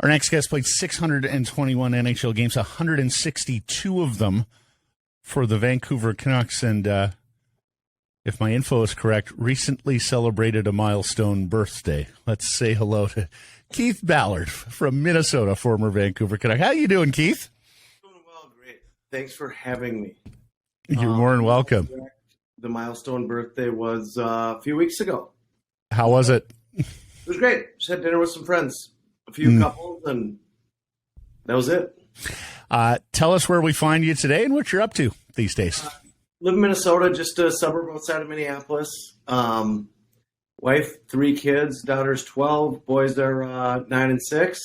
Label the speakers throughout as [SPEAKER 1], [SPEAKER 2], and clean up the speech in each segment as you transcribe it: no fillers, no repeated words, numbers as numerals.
[SPEAKER 1] Our next guest played 621 NHL games, 162 of them for the Vancouver Canucks, and if my info is correct, recently celebrated a milestone birthday. Let's say hello to Keith Ballard from Minnesota, former Vancouver Canuck. How you doing, Keith?
[SPEAKER 2] Doing well, great. Thanks for having me.
[SPEAKER 1] You're more than welcome.
[SPEAKER 2] The milestone birthday was a few weeks ago.
[SPEAKER 1] How was it?
[SPEAKER 2] It was great. Just had dinner with some friends, a few couples, and that was it.
[SPEAKER 1] Tell us where we find you today and what you're up to these days.
[SPEAKER 2] Live in Minnesota, just a suburb outside of Minneapolis. Wife, 3 kids, daughter's 12, boys are 9 and 6.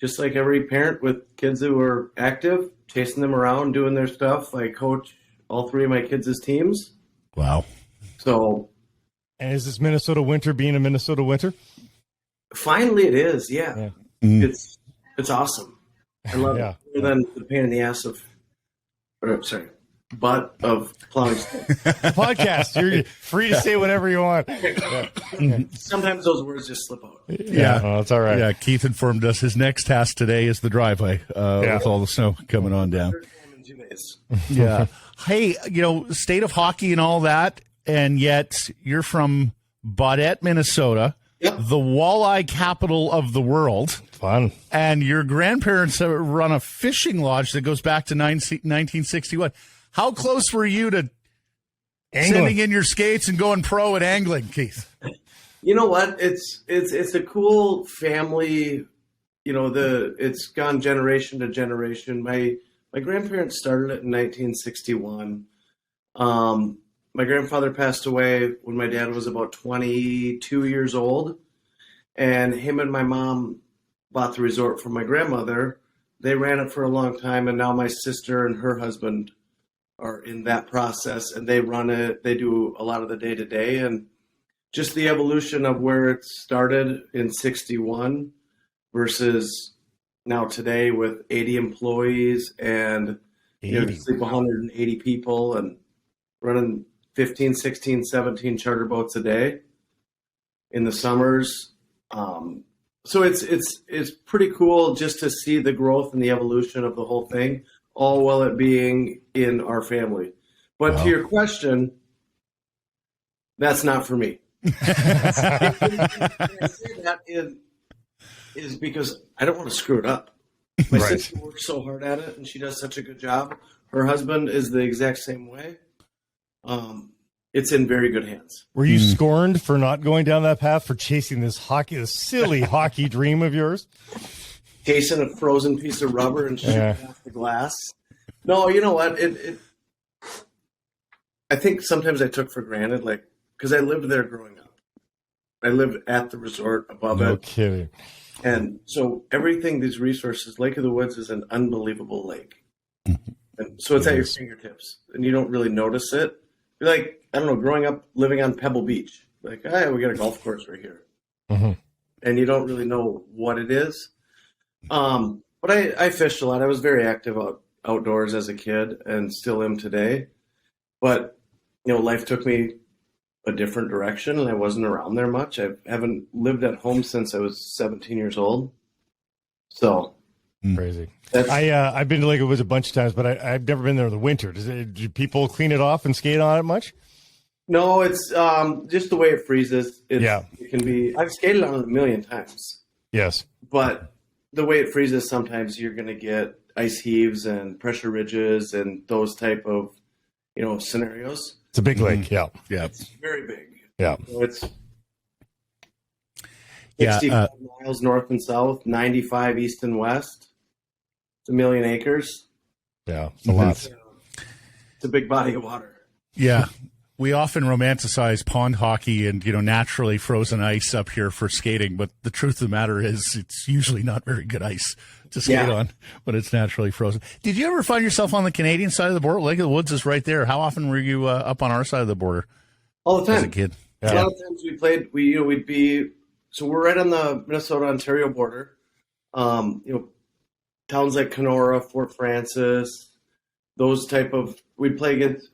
[SPEAKER 2] Just like every parent with kids who are active, chasing them around, doing their stuff. I coach all 3 of my kids' teams.
[SPEAKER 1] Wow.
[SPEAKER 2] So,
[SPEAKER 3] and is this Minnesota winter being a Minnesota winter?
[SPEAKER 2] Finally it is, yeah. It's awesome. I love it. Other than the pain in the ass of, butt of plowing snow.
[SPEAKER 3] Podcast. You're free to say whatever you want.
[SPEAKER 2] Sometimes those words just slip out.
[SPEAKER 1] Yeah.
[SPEAKER 3] Oh, that's all right.
[SPEAKER 1] Yeah, Keith informed us his next task today is the driveway with all the snow coming on down. Yeah. Hey, state of hockey and all that, and yet you're from Baudette, Minnesota.
[SPEAKER 2] Yep.
[SPEAKER 1] The walleye capital of the world.
[SPEAKER 3] Fun.
[SPEAKER 1] And your grandparents run a fishing lodge that goes back to 1961. How close were you to sending in your skates and going pro at angling, Keith?
[SPEAKER 2] You know what? It's a cool family. It's gone generation to generation. My grandparents started it in 1961. My grandfather passed away when my dad was about 22 years old, and him and my mom bought the resort from my grandmother. They ran it for a long time, and now my sister and her husband are in that process, and they run it. They do a lot of the day-to-day, and just the evolution of where it started in 61 versus now today with 80 employees and sleep 180 people and running 15, 16, 17 charter boats a day in the summers. So it's pretty cool just to see the growth and the evolution of the whole thing, all while it being in our family. But to your question, that's not for me. I say that is because I don't want to screw it up. My sister works so hard at it, and she does such a good job. Her husband is the exact same way. It's in very good hands.
[SPEAKER 3] Were you scorned for not going down that path, for chasing this silly hockey dream of yours?
[SPEAKER 2] Chasing a frozen piece of rubber and shooting off the glass. No, you know what? I think sometimes I took for granted, because I lived there growing up. I lived at the resort above it.
[SPEAKER 3] No kidding.
[SPEAKER 2] And so everything, these resources, Lake of the Woods is an unbelievable lake. And so it's at your fingertips, and you don't really notice it. You're like, I don't know, growing up living on Pebble Beach, we got a golf course right here. And you don't really know what it is. But I fished a lot. I was very active outdoors as a kid and still am today. But, life took me a different direction, and I wasn't around there much. I haven't lived at home since I was 17 years old. So
[SPEAKER 3] crazy. I've been to Lake of the Woods a bunch of times, but I've never been there in the winter. Do people clean it off and skate on it much?
[SPEAKER 2] No, it's just the way it freezes. It can be. I've skated on it a million times.
[SPEAKER 3] Yes,
[SPEAKER 2] but the way it freezes, sometimes you're going to get ice heaves and pressure ridges and those type of scenarios.
[SPEAKER 3] It's a big lake. Yeah,
[SPEAKER 2] it's very big.
[SPEAKER 3] Yeah,
[SPEAKER 2] so it's 65 miles north and south, 95 east and west. It's 1 million acres.
[SPEAKER 3] Yeah, it's a lot.
[SPEAKER 2] It's a big body of water.
[SPEAKER 1] Yeah. We often romanticize pond hockey and, naturally frozen ice up here for skating, but the truth of the matter is it's usually not very good ice to skate on when it's naturally frozen. Did you ever find yourself on the Canadian side of the border? Lake of the Woods is right there. How often were you up on our side of the border?
[SPEAKER 2] All the time.
[SPEAKER 1] As a kid.
[SPEAKER 2] Yeah. A lot of times we played, we'd be, so we're right on the Minnesota-Ontario border. Towns like Kenora, Fort Francis, those type of, we'd play against,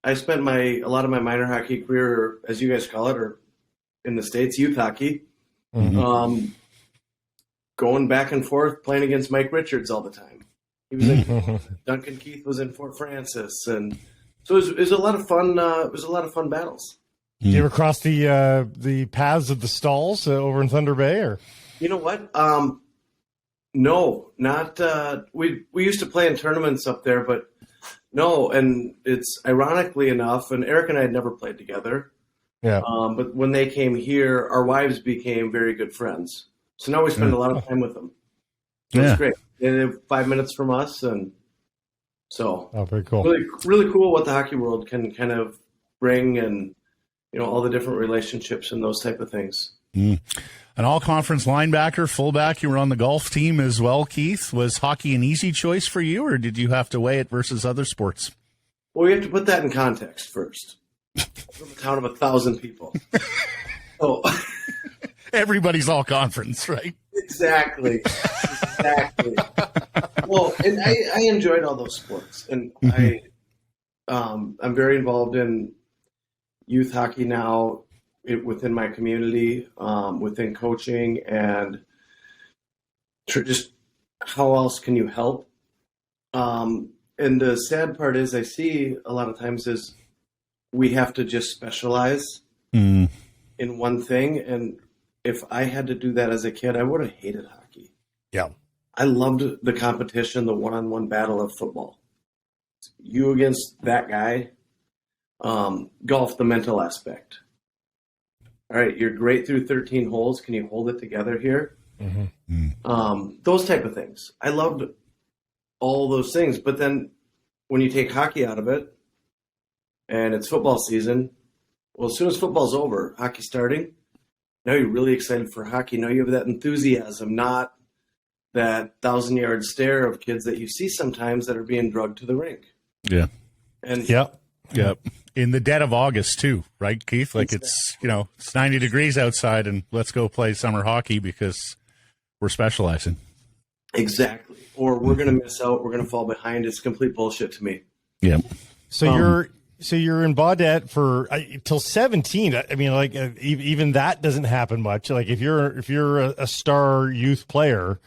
[SPEAKER 2] I spent a lot of my minor hockey career, as you guys call it, or in the States, youth hockey. going back and forth playing against Mike Richards all the time. He was in Duncan Keith was in Fort Francis, and so it was a lot of fun. It was a lot of fun battles.
[SPEAKER 3] Did you ever cross the paths of the Stalls over in Thunder Bay, or?
[SPEAKER 2] You know what? No, not. We used to play in tournaments up there, but no. And it's ironically enough, and Eric and I had never played together.
[SPEAKER 3] Yeah.
[SPEAKER 2] But when they came here, our wives became very good friends. So now we spend a lot of time with them. So it's great. They live 5 minutes from us, and so
[SPEAKER 3] very cool.
[SPEAKER 2] Really, really cool what the hockey world can kind of bring, and all the different relationships and those type of things.
[SPEAKER 1] An all-conference linebacker, fullback. You were on the golf team as well, Keith. Was hockey an easy choice for you, or did you have to weigh it versus other sports?
[SPEAKER 2] Well, we have to put that in context first. From a town of 1,000 people. So
[SPEAKER 1] everybody's all-conference, right?
[SPEAKER 2] Exactly. Well, and I enjoyed all those sports, and I'm very involved in youth hockey now within my community, within coaching, and just how else can you help? And the sad part is I see a lot of times is we have to just specialize in one thing. And if I had to do that as a kid, I would have hated hockey.
[SPEAKER 3] Yeah.
[SPEAKER 2] I loved the competition, the one-on-one battle of football. You against that guy. Golf, the mental aspect. All right, you're great through 13 holes. Can you hold it together here? Those type of things. I loved all those things. But then when you take hockey out of it and it's football season, well, as soon as football's over, hockey's starting, now you're really excited for hockey. Now you have that enthusiasm, not that 1,000-yard stare of kids that you see sometimes that are being drugged to the rink.
[SPEAKER 1] Yeah.
[SPEAKER 2] And
[SPEAKER 1] Yep. In the dead of August too, right, Keith? Like it's 90 degrees outside and let's go play summer hockey because we're specializing.
[SPEAKER 2] Exactly. Or we're going to miss out. We're going to fall behind. It's complete bullshit to me.
[SPEAKER 1] Yeah.
[SPEAKER 3] So you're in Baudette for till 17. I mean, like even that doesn't happen much. Like if you're a star youth player,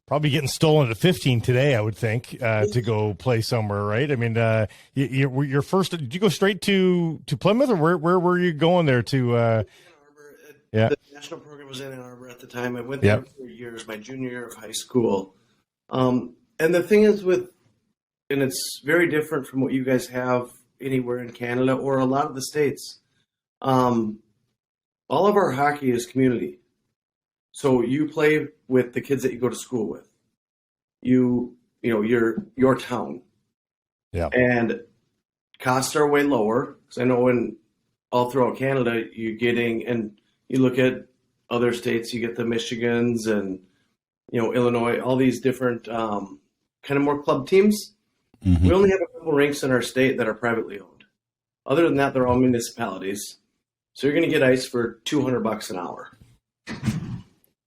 [SPEAKER 3] probably getting stolen at 15 today, I would think, to go play somewhere, right? I mean, your first. Did you go straight to Plymouth, or where were you going there to?
[SPEAKER 2] Ann Arbor. The national program was in Ann Arbor at the time. I went there for years, my junior year of high school. And the thing is and it's very different from what you guys have anywhere in Canada or a lot of the States. All of our hockey is community. So you play with the kids that you go to school with. Your town.
[SPEAKER 3] Yeah.
[SPEAKER 2] And costs are way lower. Because I know all throughout Canada, and you look at other states, you get the Michigans and, Illinois, all these different kind of more club teams. We only have a couple rinks in our state that are privately owned. Other than that, they're all municipalities. So you're going to get ice for $200 an hour.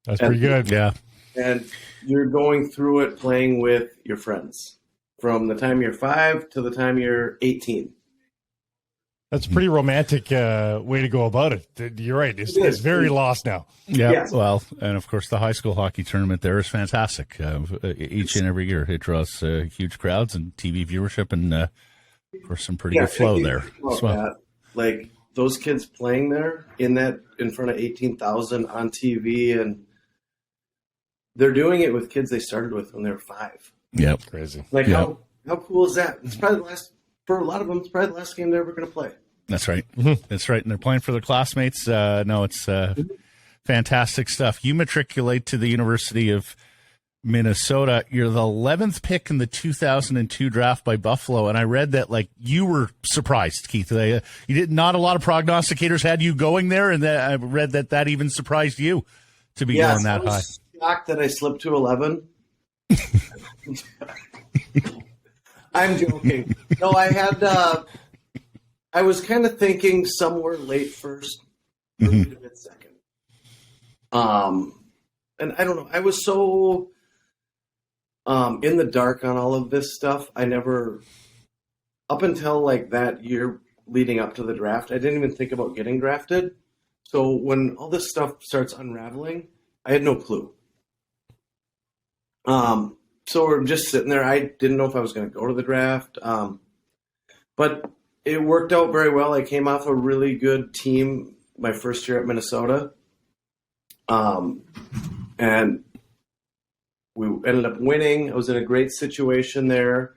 [SPEAKER 3] That's pretty good.
[SPEAKER 1] Yeah.
[SPEAKER 2] And you're going through it playing with your friends from the time you're 5 to the time you're 18.
[SPEAKER 3] That's a pretty romantic way to go about it. You're right. It's very lost now.
[SPEAKER 1] Yeah.
[SPEAKER 2] Yes.
[SPEAKER 1] Well, and of course, the high school hockey tournament there is fantastic. Each and every year, it draws huge crowds and TV viewership, and of course, some pretty good flow there as well.
[SPEAKER 2] Like those kids playing there in front of 18,000 on TV, and they're doing it with kids they started with when they were 5.
[SPEAKER 1] Yep.
[SPEAKER 3] Crazy.
[SPEAKER 2] Like how cool is that? It's probably for a lot of them, it's probably the last game they're ever going to play.
[SPEAKER 1] That's right. That's right. And they're playing for their classmates. No, it's fantastic stuff. You matriculate to the University of Minnesota. You're the 11th pick in the 2002 draft by Buffalo. And I read that you were surprised, Keith. Not a lot of prognosticators had you going there. And I read that even surprised you to be going that high.
[SPEAKER 2] Shocked that I slipped to 11. I'm joking. No, I had. I was kind of thinking somewhere late first, early to mid second. And I don't know. I was so in the dark on all of this stuff. I never, up until that year leading up to the draft, I didn't even think about getting drafted. So when all this stuff starts unraveling, I had no clue. So we're just sitting there. I didn't know if I was going to go to the draft, but it worked out very well. I came off a really good team my first year at Minnesota, and we ended up winning. I was in a great situation there,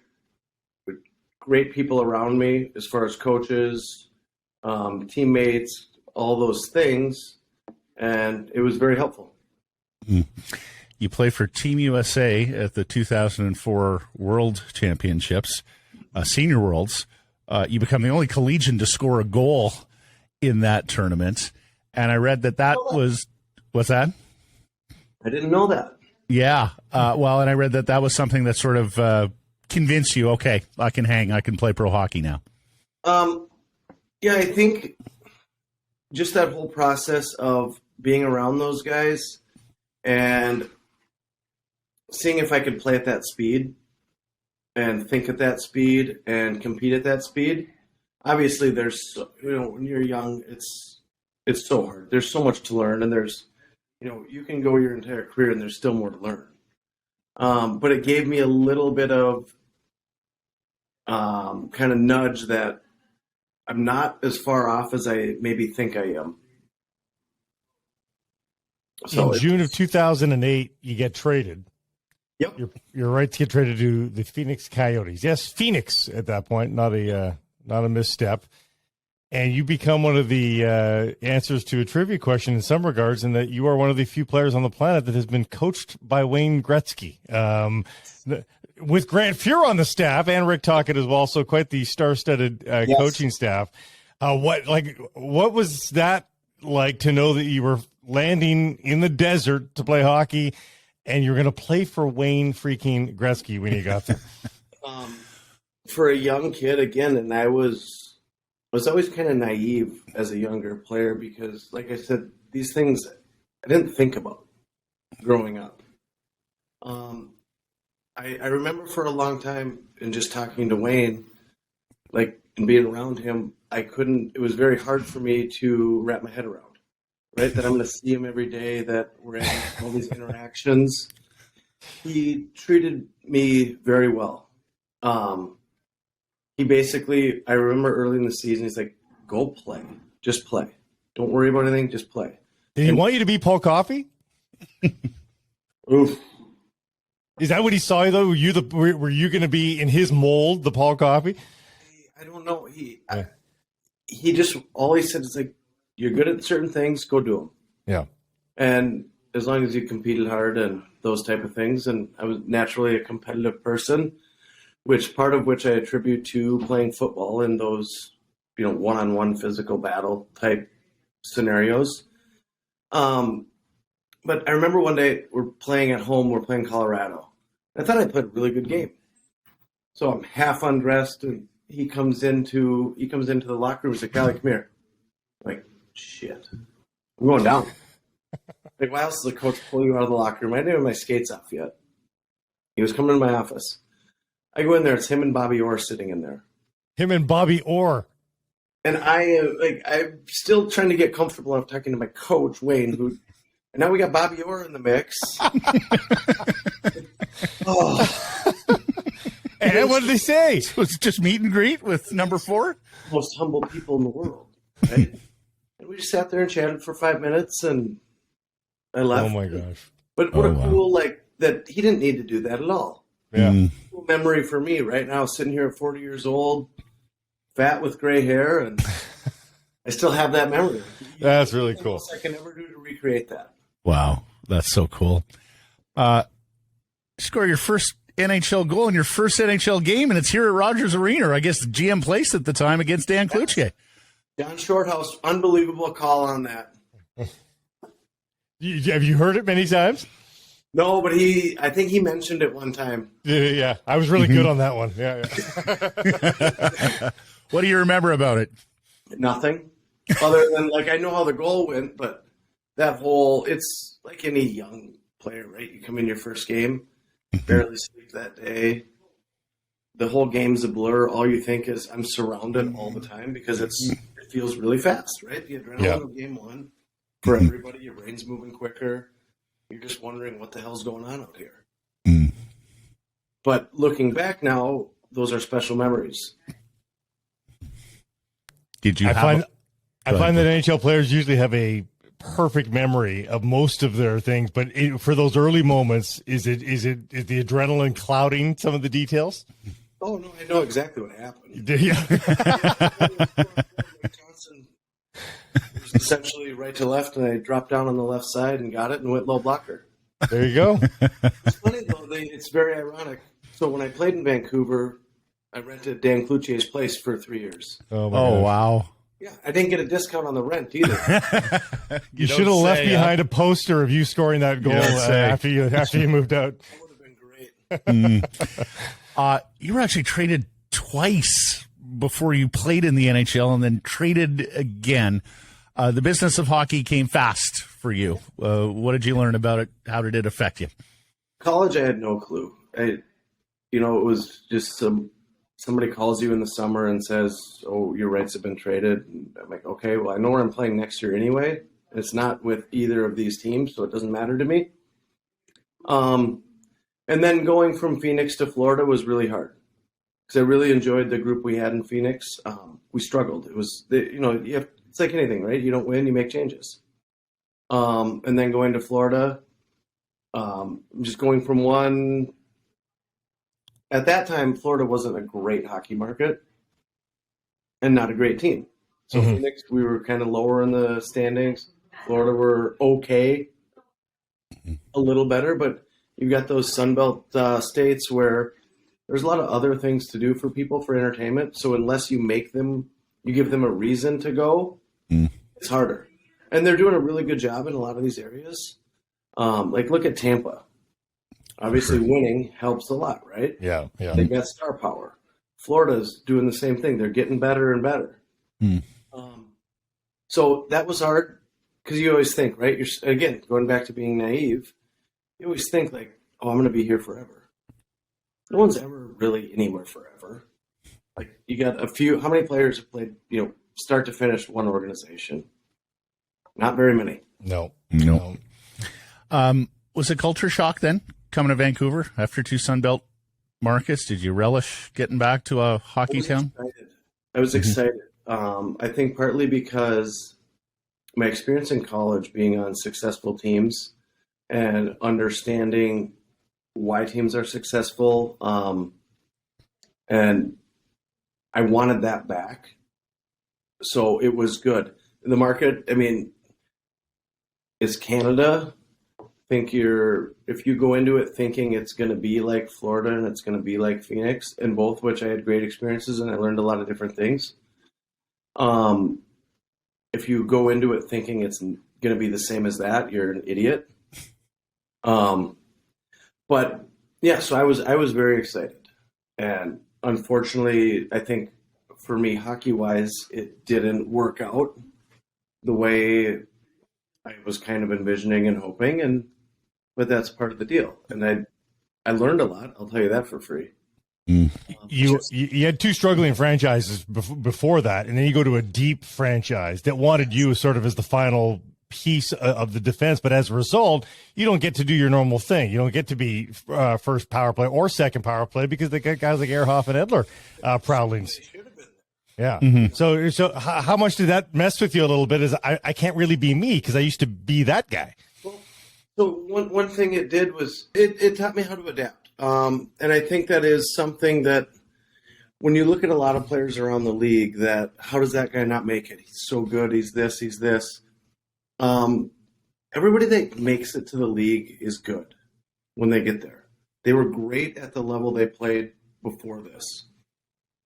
[SPEAKER 2] with great people around me as far as coaches, teammates, all those things, and it was very helpful.
[SPEAKER 1] You play for Team USA at the 2004 World Championships, Senior Worlds. You become the only collegian to score a goal in that tournament. And I read that was, what's that?
[SPEAKER 2] I didn't know that.
[SPEAKER 1] Yeah. Well, and I read that was something that sort of convinced you, okay, I can play pro hockey now.
[SPEAKER 2] Yeah, I think just that whole process of being around those guys and seeing if I could play at that speed and think at that speed and compete at that speed. Obviously, there's, when you're young, it's so hard. There's so much to learn, and there's, you can go your entire career and there's still more to learn. But it gave me a little bit of kind of nudge that I'm not as far off as I maybe think I am.
[SPEAKER 3] So in June of 2008, you get traded.
[SPEAKER 2] Yep.
[SPEAKER 3] You're right to get traded to the Phoenix Coyotes. Yes, Phoenix at that point, not a misstep. And you become one of the answers to a trivia question in some regards, in that you are one of the few players on the planet that has been coached by Wayne Gretzky. With Grant Fuhr on the staff and Rick Tocchet as well, so quite the star-studded coaching staff. What was that like, to know that you were landing in the desert to play hockey, and you're going to play for Wayne freaking Gretzky when you got there?
[SPEAKER 2] For a young kid, again, and I was always kind of naive as a younger player because, like I said, these things I didn't think about growing up. I remember for a long time, and just talking to Wayne, and being around him, it was very hard for me to wrap my head around, right? That I'm going to see him every day, that we're having all these interactions. He treated me very well. He basically, I remember early in the season, he's like, go play. Just play. Don't worry about anything, just play.
[SPEAKER 3] Did he want you to be Paul Coffey?
[SPEAKER 2] Oof.
[SPEAKER 3] Is that what he saw you, though? Were you going to be in his mold, the Paul Coffey?
[SPEAKER 2] I don't know. He just, all he said is like, you're good at certain things, go do them.
[SPEAKER 3] Yeah.
[SPEAKER 2] And as long as you competed hard and those type of things, and I was naturally a competitive person, part of which I attribute to playing football in those, one-on-one physical battle type scenarios. But I remember one day we're playing at home, we're playing Colorado. I thought I played a really good game. So I'm half undressed, and he comes into the locker room. He's like, Callie, come here. I'm like, shit, I'm going down. Like, why else does the coach pull you out of the locker room? I didn't have my skates off yet. He was coming to my office. I go in there. It's him and Bobby Orr sitting in there.
[SPEAKER 3] Him and Bobby Orr.
[SPEAKER 2] And I'm still trying to get comfortable enough talking to my coach, Wayne, and now we got Bobby Orr in the mix.
[SPEAKER 3] Oh. And what did they say?
[SPEAKER 1] So it's just meet and greet with number 4?
[SPEAKER 2] Most humble people in the world, right? And we just sat there and chatted for 5 minutes, and I left.
[SPEAKER 3] Oh my gosh!
[SPEAKER 2] But what cool, that he didn't need to do that at all.
[SPEAKER 3] Yeah.
[SPEAKER 2] Cool memory for me right now, sitting here at 40 years old, fat with gray hair, and I still have that memory.
[SPEAKER 3] That's really cool.
[SPEAKER 2] I can never do to recreate that.
[SPEAKER 1] Wow, that's so cool. Score your first NHL goal in your first NHL game, and it's here at Rogers Arena, or I guess the GM Place at the time, against Dan Kluchke.
[SPEAKER 2] John Shorthouse, unbelievable call on that.
[SPEAKER 3] Have you heard it many times?
[SPEAKER 2] No, but I think he mentioned it one time.
[SPEAKER 3] Yeah, I was really good on that one. Yeah.
[SPEAKER 1] What do you remember about it?
[SPEAKER 2] Nothing, other than I know how the goal went, but that it's like any young player, right? You come in your first game, barely sleep that day. The whole game's a blur. All you think is, I'm surrounded all the time because it feels really fast, right? The adrenaline of game one for everybody, your brain's moving quicker. You're just wondering what the hell's going on out here. But looking back now, those are special memories.
[SPEAKER 1] Did you
[SPEAKER 3] I
[SPEAKER 1] have
[SPEAKER 3] find that NHL players usually have a perfect memory of most of their things, but for those early moments, is the adrenaline clouding some of the details?
[SPEAKER 2] Oh no, I know exactly what happened.
[SPEAKER 3] Do you?
[SPEAKER 2] It was essentially right to left, and I dropped down on the left side and got it and went low blocker.
[SPEAKER 3] There you go.
[SPEAKER 2] It's funny though; it's very ironic. So when I played in Vancouver, I rented Dan Cloutier's place for 3 years.
[SPEAKER 3] Oh, gosh.
[SPEAKER 1] Wow.
[SPEAKER 2] Yeah, I didn't get a discount on the rent either.
[SPEAKER 3] You should have left behind a poster of you scoring that goal after you moved out.
[SPEAKER 2] That would have been great.
[SPEAKER 1] You were actually traded twice before you played in the NHL, and then traded again. The business of hockey came fast for you. What did you learn about it? How did it affect you?
[SPEAKER 2] College, I had no clue. It was just somebody calls you in the summer and says, "Oh, your rights have been traded." And I'm like, "Okay, well, I know where I'm playing next year anyway. It's not with either of these teams, so it doesn't matter to me." And then going from Phoenix to Florida was really hard because I really enjoyed the group we had in Phoenix. We struggled. It was, it's like anything, right? You don't win, you make changes. And then going to Florida, just going from one. At that time, Florida wasn't a great hockey market and not a great team. So Phoenix, we were kind of lower in the standings. Florida were okay, a little better, but you've got those Sunbelt states where there's a lot of other things to do for people for entertainment. So unless you give them a reason to go, it's harder. And they're doing a really good job in a lot of these areas. Look at Tampa. Obviously, winning helps a lot, right?
[SPEAKER 3] Yeah.
[SPEAKER 2] They've got star power. Florida's doing the same thing. They're getting better and better. So that was hard because you always think, right? You're, again, going back to being naive, you always think like, oh, I'm going to be here forever. No one's ever really anywhere forever. Like you got a few. How many players have played, start to finish one organization? Not very many.
[SPEAKER 3] No.
[SPEAKER 1] Was it culture shock then, coming to Vancouver after two Sunbelt markets? Did you relish getting back to a hockey town?
[SPEAKER 2] I was excited. I think partly because my experience in college being on successful teams and understanding why teams are successful, and I wanted that back. So it was good. The market, is Canada. If you go into it thinking it's going to be like Florida and it's going to be like Phoenix, and both which I had great experiences and I learned a lot of different things. If you go into it thinking it's going to be the same as that, you're an idiot. But yeah, so I was very excited, and unfortunately, I think for me, hockey-wise, it didn't work out the way I was kind of envisioning and hoping, but that's part of the deal. And I learned a lot. I'll tell you that for free.
[SPEAKER 3] You had two struggling franchises before that, and then you go to a deep franchise that wanted you sort of as the final piece of the defense. But as a result, you don't get to do your normal thing. You don't get to be first power play or second power play because they got guys like Ehrhoff and Edler prowlings. Yeah. Mm-hmm. So how much did that mess with you a little bit? Is I can't really be me because I used to be that guy.
[SPEAKER 2] Well, so one thing it did was it taught me how to adapt. And I think that is something that when you look at a lot of players around the league, that how does that guy not make it? He's so good. He's this. He's this. Everybody that makes it to the league is good when they get there. They were great at the level they played before this.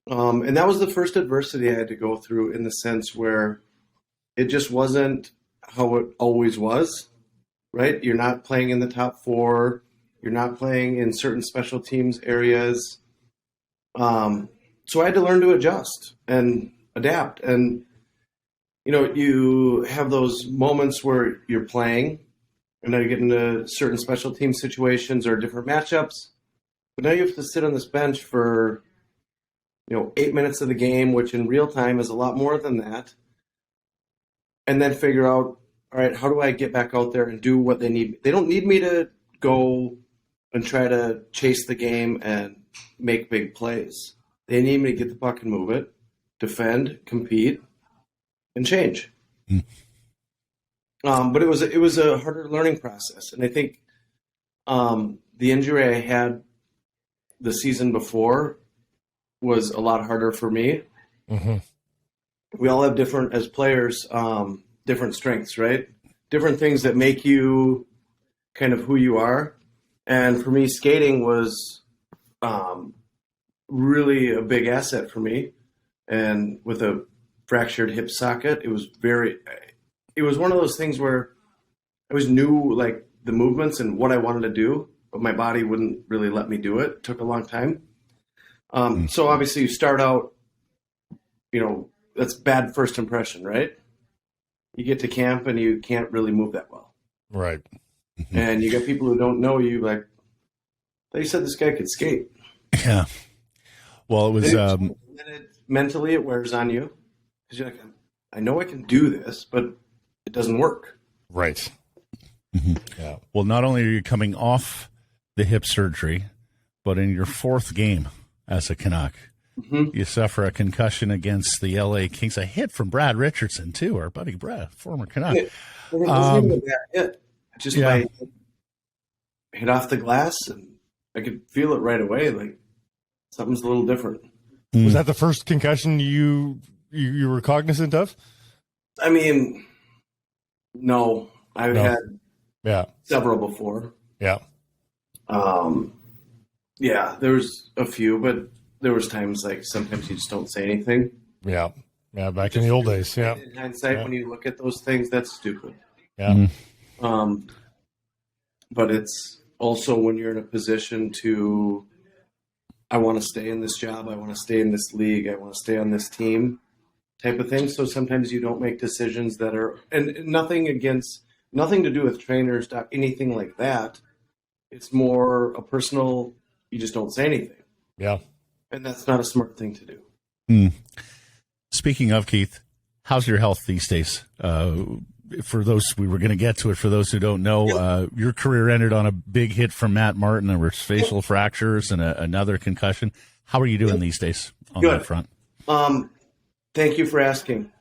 [SPEAKER 2] And that was the first adversity I had to go through in the sense where it just wasn't how it always was, right? You're not playing in the top four. You're not playing in certain special teams areas. So I had to learn to adjust and adapt. And, you have those moments where you're playing and now you get into certain special team situations or different matchups. But now you have to sit on this bench for 8 minutes of the game, which in real time is a lot more than that. And then figure out, all right, how do I get back out there and do what they need? They don't need me to go and try to chase the game and make big plays. They need me to get the puck and move it, defend, compete, and change. But it was a harder learning process, and I think the injury I had the season before was a lot harder for me.
[SPEAKER 3] Mm-hmm.
[SPEAKER 2] We all have different, as players, different strengths, right? Different things that make you kind of who you are. And for me, skating was really a big asset for me. And with a fractured hip socket, it was one of those things where I always knew like the movements and what I wanted to do, but my body wouldn't really let me do it. It took a long time. So obviously you start out, that's bad first impression, right? You get to camp and you can't really move that well.
[SPEAKER 3] Right.
[SPEAKER 2] And you get people who don't know you, like, they said this guy could skate.
[SPEAKER 1] Yeah. Well, it was
[SPEAKER 2] mentally it wears on you because you're like, I know I can do this, but it doesn't work.
[SPEAKER 3] Right. Yeah.
[SPEAKER 1] Well, not only are you coming off the hip surgery, but in your fourth game as a Canuck, you suffer a concussion against the LA Kings. A hit from Brad Richardson, too, our buddy Brad, former Canuck.
[SPEAKER 2] It wasn't even a bad hit. Just my hit off the glass, and I could feel it right away. Like something's a little different.
[SPEAKER 3] Was that the first concussion you were cognizant of?
[SPEAKER 2] I mean, no. I've had several before.
[SPEAKER 3] Yeah.
[SPEAKER 2] There was a few, but there was times like sometimes you just don't say anything.
[SPEAKER 3] Yeah. Yeah, back in the old days. Yeah.
[SPEAKER 2] In hindsight, when you look at those things, that's stupid.
[SPEAKER 3] Yeah.
[SPEAKER 2] But it's also when you're in a position to, I want to stay in this job, I want to stay in this league, I want to stay on this team type of thing. So sometimes you don't make decisions that are, and nothing to do with trainers, anything like that. It's more a personal, you just don't say anything.
[SPEAKER 3] Yeah.
[SPEAKER 2] And that's not a smart thing to do.
[SPEAKER 1] Speaking of, Keith, how's your health these days? For those, we were going to get to it. For those who don't know, your career ended on a big hit from Matt Martin. There were facial fractures and another concussion. How are you doing these days on that front?
[SPEAKER 2] Thank you for asking.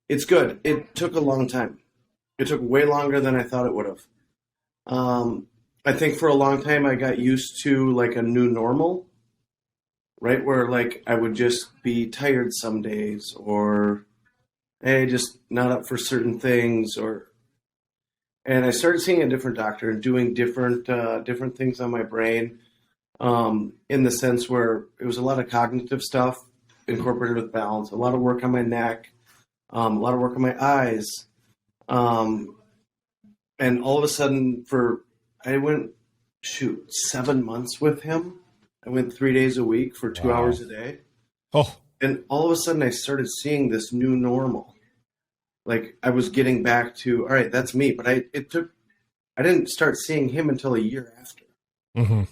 [SPEAKER 2] It's good. It took a long time. It took way longer than I thought it would have. I think for a long time I got used to like a new normal, right? Where like I would just be tired some days, or hey, just not up for certain things, and I started seeing a different doctor and doing different things on my brain, in the sense where it was a lot of cognitive stuff incorporated with balance, a lot of work on my neck, a lot of work on my eyes, and all of a sudden I went 7 months with him. I went 3 days a week for 2 hours a day.
[SPEAKER 3] Oh.
[SPEAKER 2] And all of a sudden I started seeing this new normal. Like I was getting back to, all right, that's me. But I didn't start seeing him until a year after.
[SPEAKER 3] Mm-hmm.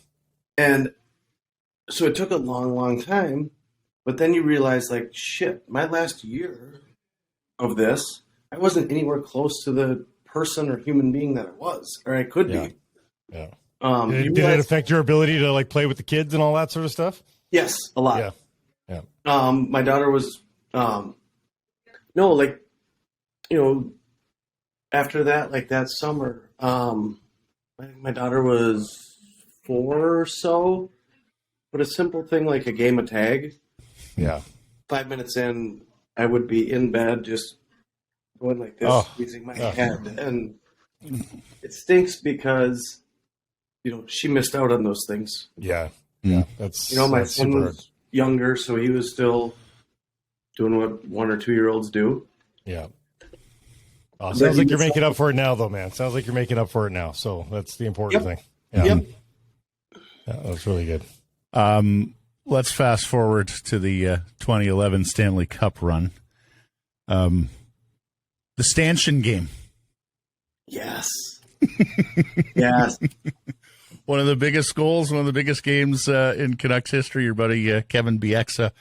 [SPEAKER 2] And so it took a long, long time. But then you realize like, shit, my last year of this, I wasn't anywhere close to the person or human being that I was, or I could be.
[SPEAKER 3] Yeah.
[SPEAKER 2] Did
[SPEAKER 3] it affect your ability to like play with the kids and all that sort of stuff?
[SPEAKER 2] Yes, a lot.
[SPEAKER 3] Yeah.
[SPEAKER 2] My daughter was, after that, like that summer, I think my daughter was 4 or so, but a simple thing like a game of tag.
[SPEAKER 3] Yeah.
[SPEAKER 2] 5 minutes in, I would be in bed just going like this, squeezing my head. And it stinks because, she missed out on those things.
[SPEAKER 3] Yeah. Yeah. That's,
[SPEAKER 2] my son was younger, so he was still doing what 1 or 2 year olds do.
[SPEAKER 3] Yeah. Sounds like you're making up for it now, though, man. Sounds like you're making up for it now. So that's the important thing. Yeah.
[SPEAKER 2] Yep.
[SPEAKER 3] Yeah, that's really good.
[SPEAKER 1] Let's fast forward to the 2011 Stanley Cup run. The stanchion game.
[SPEAKER 2] Yes. Yes.
[SPEAKER 1] One of the biggest goals, one of the biggest games in Canucks history. Your buddy Kevin Bieksa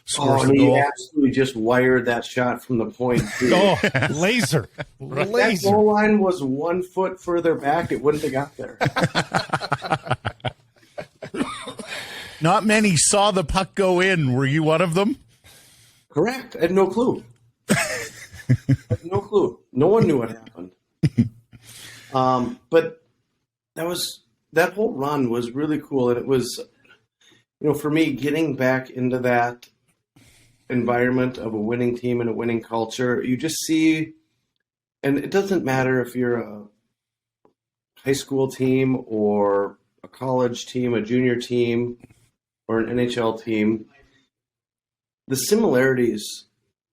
[SPEAKER 1] scores
[SPEAKER 2] and
[SPEAKER 1] the
[SPEAKER 2] he
[SPEAKER 1] goal.
[SPEAKER 2] absolutely just wired that shot from the point. Too.
[SPEAKER 3] Oh, laser.
[SPEAKER 2] If that
[SPEAKER 3] Laser.
[SPEAKER 2] goal line was 1 foot further back, it wouldn't have got there.
[SPEAKER 1] Not many saw the puck go in. Were you one of them?
[SPEAKER 2] Correct. I had no clue. No clue. No one knew what happened. But that whole run was really cool, and it was, for me, getting back into that environment of a winning team and a winning culture. You just see, and it doesn't matter if you're a high school team or a college team, a junior team, or an NHL team. The similarities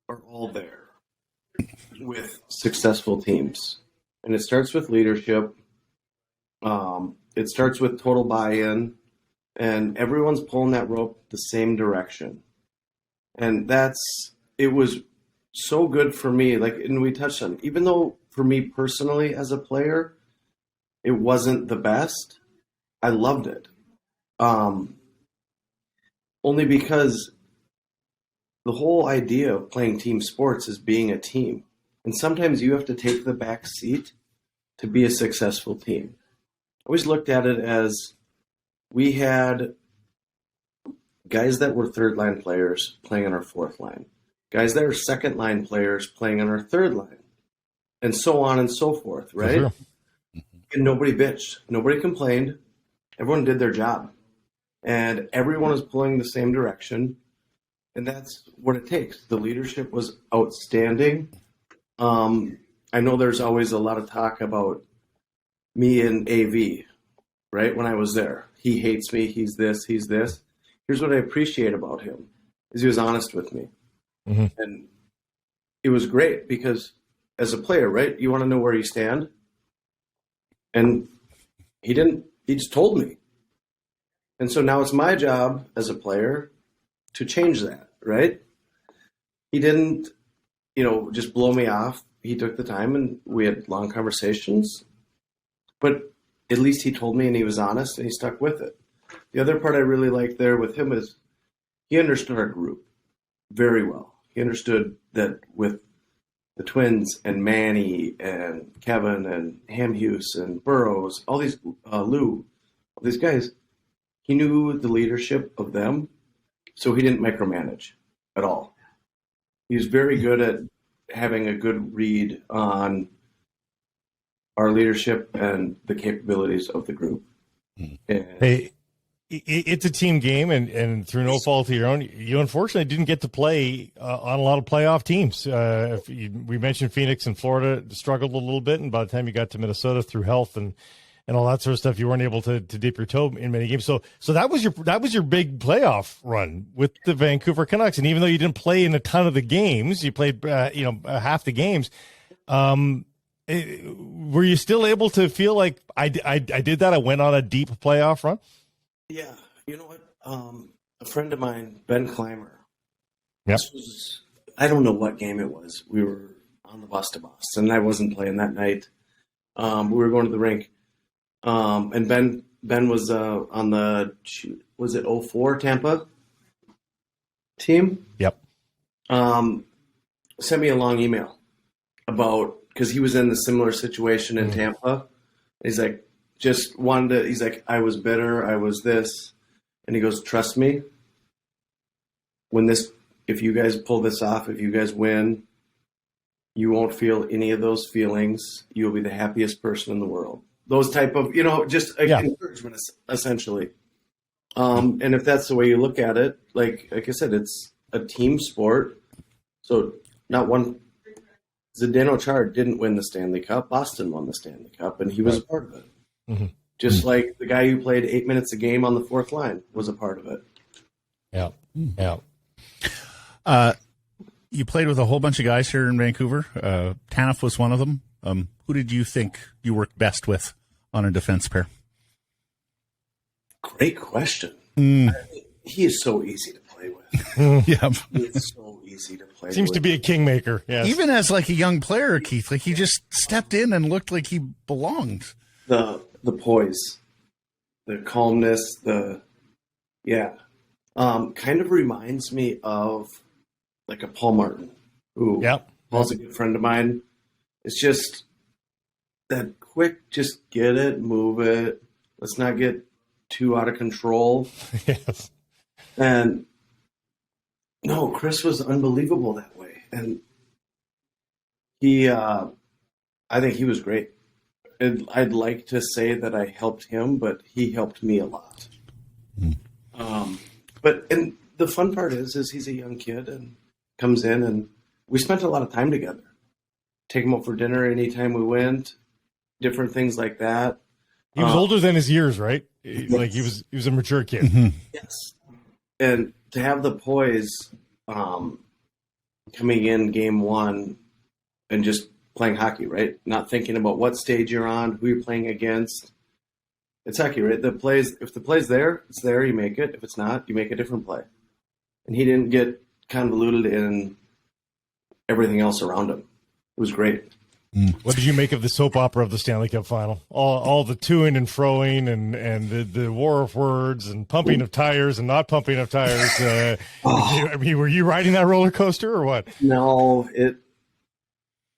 [SPEAKER 2] are all there with successful teams. And it starts with leadership. It starts with total buy-in. And everyone's pulling that rope the same direction. And it was so good for me. And we touched on, even though for me personally as a player, it wasn't the best, I loved it. Only because the whole idea of playing team sports is being a team. And sometimes you have to take the back seat to be a successful team. I always looked at it as we had guys that were third line players playing on our fourth line, guys that were second line players playing on our third line, and so on and so forth, right?
[SPEAKER 3] Sure.
[SPEAKER 2] And nobody bitched. Nobody complained. Everyone did their job. And everyone was pulling the same direction. And that's what it takes. The leadership was outstanding. I know there's always a lot of talk about me and AV, right? When I was there, he hates me. He's this, he's this. Here's what I appreciate about him is he was honest with me.
[SPEAKER 3] Mm-hmm.
[SPEAKER 2] And it was great because as a player, right, you want to know where you stand. And he just told me. And so now it's my job as a player to change that, right? He didn't, just blow me off. He took the time and we had long conversations. But at least he told me and he was honest and he stuck with it. The other part I really liked there with him is he understood our group very well. He understood that with the Twins and Manny and Kevin and Hamhuis and Burroughs, all these, Lou, all these guys, he knew the leadership of them, so he didn't micromanage at all. He was very good at having a good read on our leadership and the capabilities of the group. And
[SPEAKER 3] Hey, it's a team game, and through no fault of your own, you unfortunately didn't get to play on a lot of playoff teams. We mentioned Phoenix and Florida struggled a little bit, and by the time you got to Minnesota through health and all that sort of stuff, you weren't able to dip your toe in many games. So that was your big playoff run with the Vancouver Canucks. And even though you didn't play in a ton of the games, you played half the games. Were you still able to feel like I did that? I went on a deep playoff run.
[SPEAKER 2] yeah, you know what? A friend of mine, Ben Clymer.
[SPEAKER 3] Yep.
[SPEAKER 2] I don't know what game it was. We were on the bus to Boston. I wasn't playing that night. We were going to the rink. And Ben was on the, was it 04 Tampa team?
[SPEAKER 3] Yep.
[SPEAKER 2] Sent me a long email about, because he was in the similar situation in Tampa. He's like, he's like, I was bitter, I was this. And he goes, trust me, if you guys pull this off, if you guys win, you won't feel any of those feelings. You'll be the happiest person in the world. Those type of, just encouragement, essentially. And if that's the way you look at it, like I said, it's a team sport. So not one, Zdeno Chara didn't win the Stanley Cup. Boston won the Stanley Cup, and he was a part of it.
[SPEAKER 3] Mm-hmm.
[SPEAKER 2] Just like the guy who played 8 minutes a game on the fourth line was a part of it.
[SPEAKER 3] Yeah. Yeah.
[SPEAKER 1] You played with a whole bunch of guys here in Vancouver. Tanev was one of them. Who did you think you worked best with on a defense pair?
[SPEAKER 2] Great question. He is so easy to play with.
[SPEAKER 1] Yeah.
[SPEAKER 2] It's so easy to play
[SPEAKER 3] Seems
[SPEAKER 2] with.
[SPEAKER 3] to be a kingmaker. Yes.
[SPEAKER 1] Even as like a young player, Keith, like he just stepped in and looked like he belonged.
[SPEAKER 2] The poise, the calmness, Kind of reminds me of like a Paul Martin, who Paul's a good friend of mine. It's just that quick, just get it, move it. Let's not get too out of control.
[SPEAKER 3] Yes.
[SPEAKER 2] And no, Chris was unbelievable that way. And he, I think he was great. And I'd like to say that I helped him, but he helped me a lot. And the fun part is he's a young kid and comes in, and we spent a lot of time together. Take him out for dinner anytime we went, different things like that.
[SPEAKER 3] He was older than his years, right?
[SPEAKER 2] Yes.
[SPEAKER 3] Like he was a mature kid.
[SPEAKER 1] Mm-hmm.
[SPEAKER 2] Yes. And to have the poise coming in game one and just playing hockey, right? Not thinking about what stage you're on, who you're playing against. It's hockey, right? If the play's there, it's there, you make it. If it's not, you make a different play. And he didn't get convoluted in everything else around him. It was great.
[SPEAKER 3] What did you make of the soap opera of the Stanley Cup final? All the to-ing and fro-ing and the war of words and pumping of tires and not pumping of tires. I mean, were you riding that roller coaster or what?
[SPEAKER 2] No,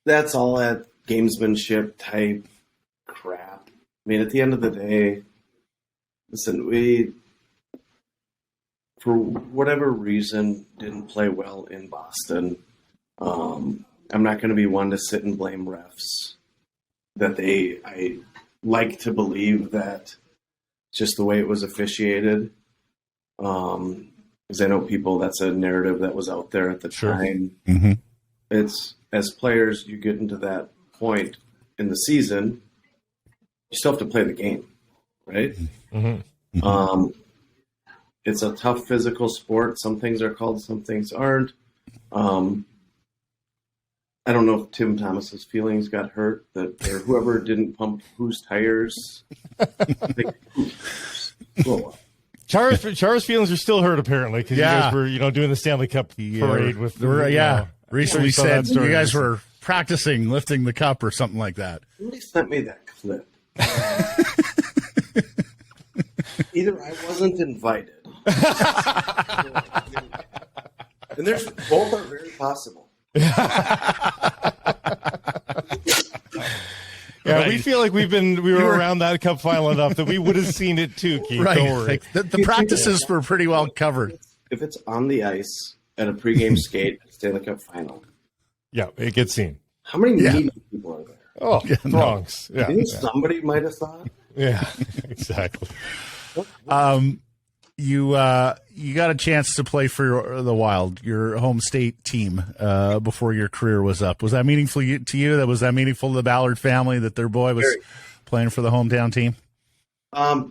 [SPEAKER 2] that's all that gamesmanship type crap. I mean, at the end of the day, listen, we, for whatever reason, didn't play well in Boston. I'm not going to be one to sit and blame refs. I like to believe that just the way it was officiated. Because I know people, that's a narrative that was out there at the time.
[SPEAKER 1] Mm-hmm.
[SPEAKER 2] It's, as players, you get into that point in the season, you still have to play the game, right?
[SPEAKER 1] Mm-hmm.
[SPEAKER 2] It's a tough physical sport. Some things are called, some things aren't. I don't know if Tim Thomas's feelings got hurt, or whoever didn't pump whose tires.
[SPEAKER 3] Chara's feelings are still hurt apparently because you guys were, doing the Stanley Cup parade with.
[SPEAKER 1] Recently said you guys were practicing lifting the cup or something like that.
[SPEAKER 2] Somebody sent me that clip. Either I wasn't invited, and both are very possible.
[SPEAKER 3] We feel like we were around that cup final enough that we would have seen it too, Keith.
[SPEAKER 1] Right.
[SPEAKER 3] Don't worry.
[SPEAKER 1] Like the practices were pretty well covered.
[SPEAKER 2] If it's on the ice at a pregame skate at Stanley Cup final,
[SPEAKER 3] it gets seen.
[SPEAKER 2] how many media people are there?
[SPEAKER 3] Oh, throngs.
[SPEAKER 2] I think somebody might have thought.
[SPEAKER 3] Yeah, exactly.
[SPEAKER 1] You got a chance to play for the Wild, your home state team, before your career was up. Was that meaningful to you? Was that meaningful to the Ballard family that their boy was playing for the hometown team?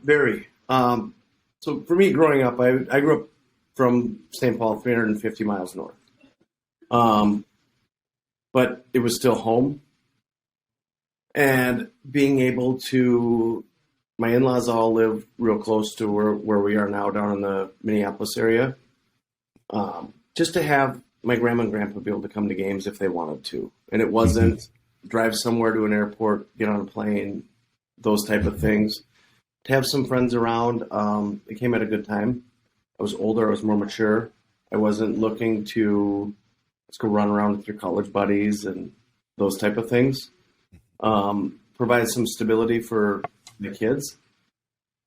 [SPEAKER 2] Very. So for me, growing up, I grew up from St. Paul, 350 miles north. But it was still home. And being able to, my in-laws all live real close to where we are now, down in the Minneapolis area. Just to have my grandma and grandpa be able to come to games if they wanted to. And it wasn't drive somewhere to an airport, get on a plane, those type of things. To have some friends around, it came at a good time. I was older, I was more mature. I wasn't looking to, let's go run around with your college buddies and those type of things. Provide some stability for the kids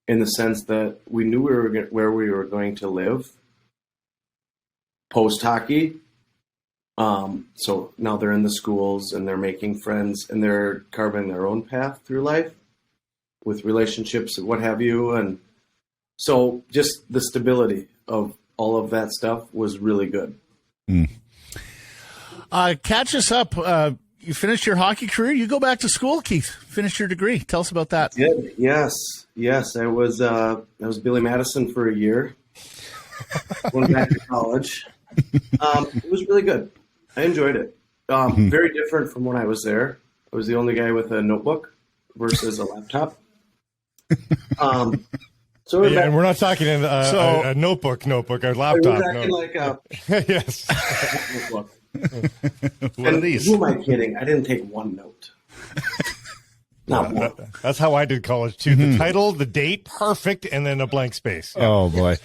[SPEAKER 2] in the sense that we knew where we were going to live post hockey. So now they're in the schools and they're making friends and they're carving their own path through life with relationships and what have you. And so just the stability of all of that stuff was really good.
[SPEAKER 1] Catch us up. You finished your hockey career. You go back to school, Keith. Finish your degree. Tell us about that.
[SPEAKER 2] Yes. I was Billy Madison for a year. Went back to college. It was really good. I enjoyed it. Very different from when I was there. I was the only guy with a notebook versus a laptop.
[SPEAKER 3] And we're not talking a notebook, a laptop.
[SPEAKER 2] We're talking like a
[SPEAKER 3] yes.
[SPEAKER 2] notebook.
[SPEAKER 1] What are these?
[SPEAKER 2] Who am I kidding? I didn't take one note. Not one.
[SPEAKER 3] That's how I did college too. The title, the date, perfect, and then a blank space.
[SPEAKER 1] Oh boy!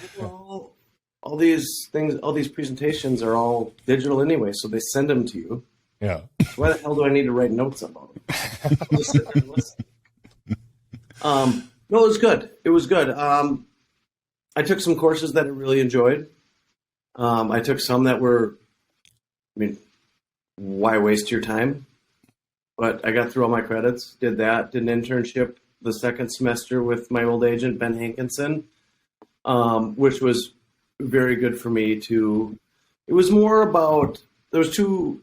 [SPEAKER 2] all these things, all these presentations are all digital anyway, so they send them to you.
[SPEAKER 3] Yeah.
[SPEAKER 2] Why the hell do I need to write notes about them? I'll just sit there and listen. No, it was good. It was good. I took some courses that I really enjoyed. I took some that were, I mean, why waste your time? But I got through all my credits, did that, did an internship the second semester with my old agent, Ben Hankinson, which was very good for me to, it was more about, there was two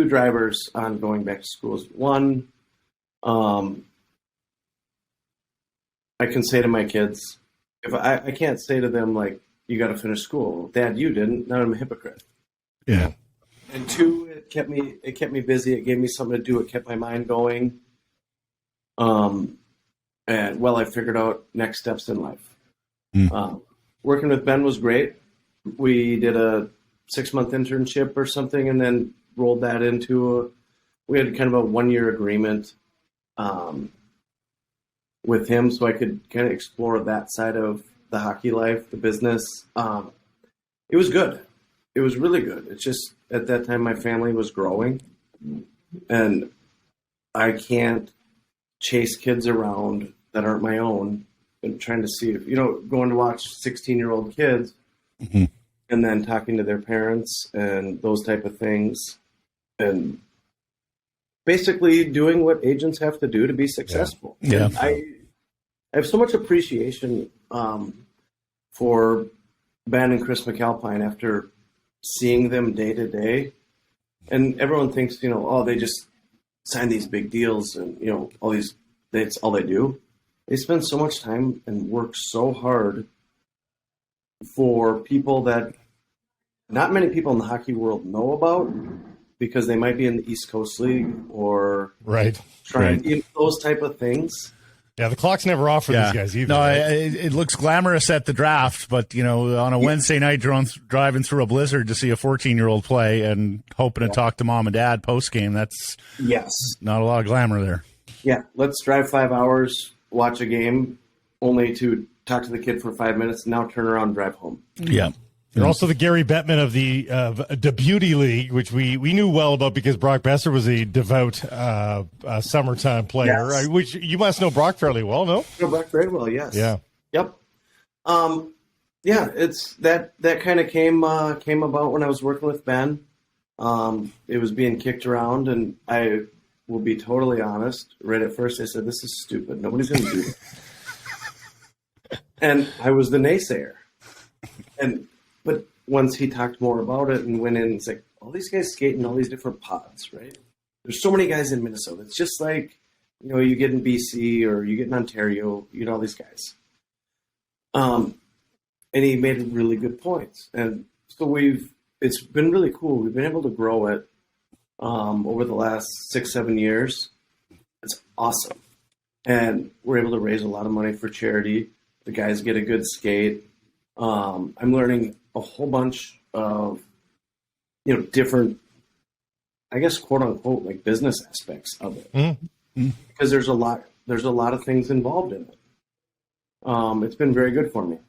[SPEAKER 2] drivers on going back to schools. One, I can say to my kids, if I can't say to them, like, you got to finish school. Dad, you didn't. Now I'm a hypocrite.
[SPEAKER 1] Yeah.
[SPEAKER 2] And two, it kept me busy. It gave me something to do. It kept my mind going. And I figured out next steps in life. Working with Ben was great. We did a 6-month internship or something, and then rolled that into we had kind of a 1-year agreement with him, so I could kind of explore that side of the hockey life, the business. It was good. It was really good. It's just at that time my family was growing, and I can't chase kids around that aren't my own and trying to see if, going to watch 16-year-old kids and then talking to their parents and those type of things, and basically doing what agents have to do to be successful.
[SPEAKER 1] Yeah.
[SPEAKER 2] I have so much appreciation for Ben and Chris McAlpine after seeing them day to day. And everyone thinks, they just sign these big deals and, that's all they do. They spend so much time and work so hard for people that not many people in the hockey world know about, because they might be in the East Coast League or trying those type of things.
[SPEAKER 3] Yeah, the clock's never off for these guys either.
[SPEAKER 1] No,
[SPEAKER 3] right?
[SPEAKER 1] it looks glamorous at the draft, but, on a Wednesday night driving through a blizzard to see a 14-year-old play and hoping to talk to mom and dad post-game, that's not a lot of glamour there.
[SPEAKER 2] Yeah, let's drive 5 hours, watch a game, only to talk to the kid for 5 minutes, and now turn around and drive home.
[SPEAKER 1] Yeah.
[SPEAKER 3] You're also the Gary Bettman of the Beauty League, which we knew well about because Brock Besser was a devout summertime player, which you must know Brock fairly well, no?
[SPEAKER 2] I know Brock very well, yes.
[SPEAKER 3] Yeah.
[SPEAKER 2] Yep. It's that kind of came about when I was working with Ben. It was being kicked around, and I will be totally honest. Right at first, I said, "This is stupid. Nobody's going to do this." And I was the naysayer. But once he talked more about it and went in, it's like, all these guys skate in all these different pods, right? There's so many guys in Minnesota. It's just like, you get in BC or you get in Ontario, all these guys. And he made really good points. And so it's been really cool. We've been able to grow it over the last 6-7 years. It's awesome. And we're able to raise a lot of money for charity. The guys get a good skate. I'm learning a whole bunch of, different, I guess, quote unquote, like business aspects of it, because there's a lot of things involved in it. It's been very good for me.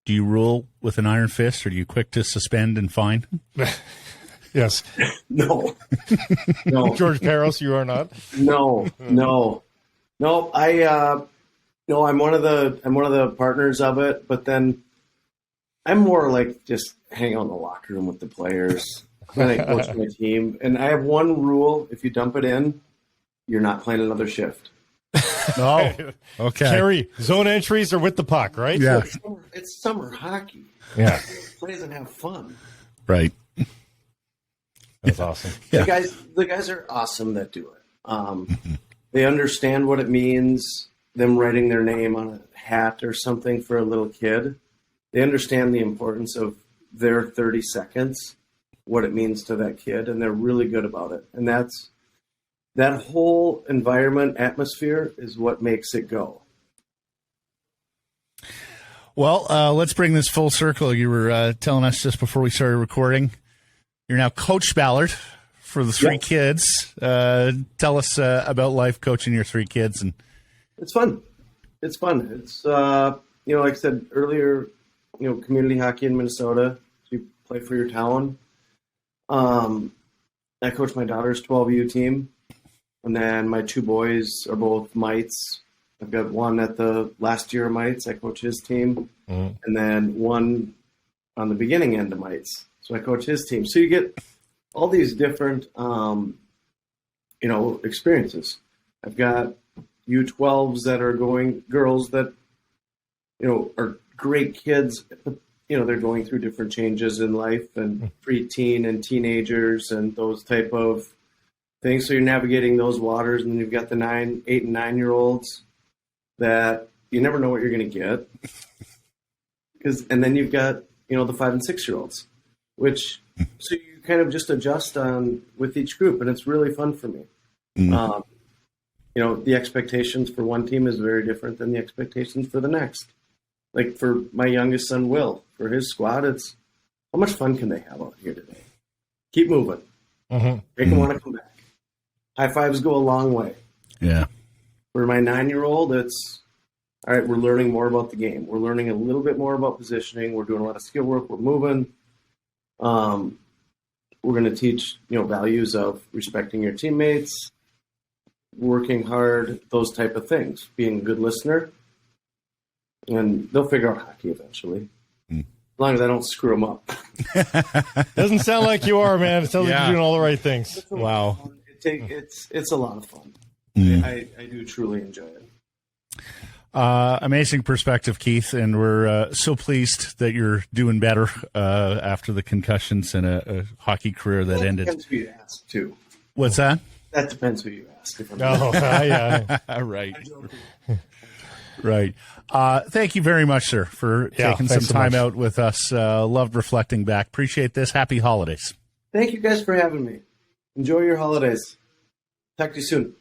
[SPEAKER 1] Do you rule with an iron fist, or are you quick to suspend and fine?
[SPEAKER 3] Yes.
[SPEAKER 2] No.
[SPEAKER 3] George Peros, you are not.
[SPEAKER 2] No. I'm one of the partners of it, but then I'm more like just hang out in the locker room with the players. And I coach my team, and I have one rule: if you dump it in, you're not playing another shift.
[SPEAKER 1] Oh, okay.
[SPEAKER 3] Carry zone entries are with the puck, right?
[SPEAKER 1] Yeah.
[SPEAKER 2] It's summer hockey.
[SPEAKER 3] Yeah.
[SPEAKER 2] Plays and have fun.
[SPEAKER 1] Right.
[SPEAKER 3] That's awesome.
[SPEAKER 2] Yeah. The guys are awesome that do it. They understand what it means. Them writing their name on a hat or something for a little kid. They understand the importance of their 30 seconds, what it means to that kid, and they're really good about it. And that whole environment, atmosphere, is what makes it go.
[SPEAKER 1] Well, let's bring this full circle. You were telling us just before we started recording, you're now Coach Ballard for the 3 kids. Tell us about life coaching your 3 kids. And
[SPEAKER 2] it's fun. It's like I said earlier, community hockey in Minnesota. You play for your town. I coach my daughter's 12U team, and then my two boys are both mites. I've got one at the last year of mites. I coach his team, and then one on the beginning end of mites. So I coach his team. So you get all these different, experiences. I've got U12s that are girls that, are great kids. They're going through different changes in life and preteen and teenagers and those type of things. So you're navigating those waters, and then you've got the 8 and 9-year-olds that you never know what you're going to get. And then you've got, the 5 and 6-year-olds, so you kind of just adjust on with each group, and it's really fun for me. The expectations for one team is very different than the expectations for the next. Like for my youngest son, Will, for his squad, it's how much fun can they have out here today? Keep moving. Make them want to come back. High fives go a long way.
[SPEAKER 1] Yeah.
[SPEAKER 2] For my 9-year-old, it's all right. We're learning more about the game. We're learning a little bit more about positioning. We're doing a lot of skill work. We're moving. We're going to teach, values of respecting your teammates, working hard, those type of things, being a good listener. And they'll figure out hockey eventually, as long as I don't screw them up.
[SPEAKER 3] Doesn't sound like you are, man. It sounds like you're doing all the right things.
[SPEAKER 1] Wow.
[SPEAKER 2] It's a lot of fun. I do truly enjoy it.
[SPEAKER 1] Amazing perspective, Keith, and we're so pleased that you're doing better after the concussions and a hockey career that ended.
[SPEAKER 2] Depends who you ask, too.
[SPEAKER 1] What's that?
[SPEAKER 2] That depends who you ask.
[SPEAKER 3] Yeah.
[SPEAKER 1] Right. Right. Thank you very much, sir, for taking some
[SPEAKER 3] so
[SPEAKER 1] time
[SPEAKER 3] much.
[SPEAKER 1] out with us. Loved reflecting back. Appreciate this. Happy holidays.
[SPEAKER 2] Thank you guys for having me. Enjoy your holidays. Talk to you soon.